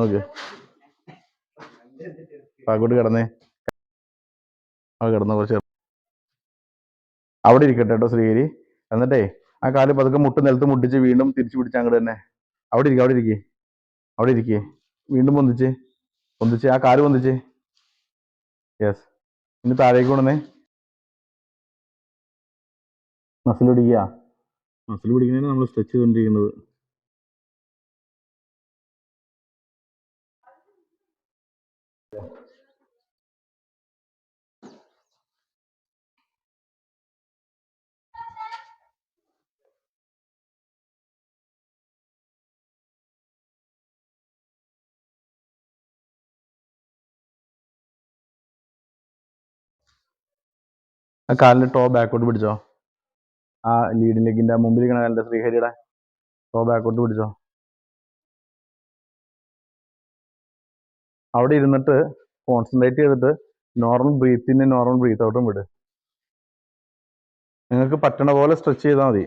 നോക്ക്. അങ്ങോട്ട് കിടന്നേ. കിടന്ന കുറച്ച് അവിടെ ഇരിക്കട്ടെ കേട്ടോ ശ്രീഹരി. എന്നിട്ടേ ആ കാല് പതുക്കെ മുട്ട് നിലത്ത് മുട്ടിച്ച് വീണ്ടും തിരിച്ചു പിടിച്ച് അങ്ങോട്ട് തന്നെ. അവിടെ ഇരിക്കുക, അവിടെ ഇരിക്കേ, അവിടെ ഇരിക്കേ. വീണ്ടും പൊന്തിച്ച് ആ കാല് പൊന്തിച്ച്. യെസ്. ഇനി താഴേക്ക് കൊണ്ടുവന്നേ. മസിൽ പിടിക്കുക. മസിൽ പിടിക്കുന്നതിന് നമ്മൾ സ്ട്രെച്ച് ചെയ്തുകൊണ്ടിരിക്കുന്നത്. ആ കാലിൻ്റെ ടോ ബാക്കോട്ട് പിടിച്ചോ. ആ ലീഡിംഗ് ലെഗിൻ്റെ മുമ്പിലിരിക്കണ കാലിൻ്റെ ശ്രീഹരിയുടെ ടോ ബാക്കോട്ട് പിടിച്ചോ. അവിടെ ഇരുന്നിട്ട് കോൺസെൻട്രേറ്റ് ചെയ്തിട്ട് normal breath in normal breath ഔട്ടും വിട്. നിങ്ങൾക്ക് പറ്റണ പോലെ സ്ട്രെച്ച് ചെയ്താൽ മതി.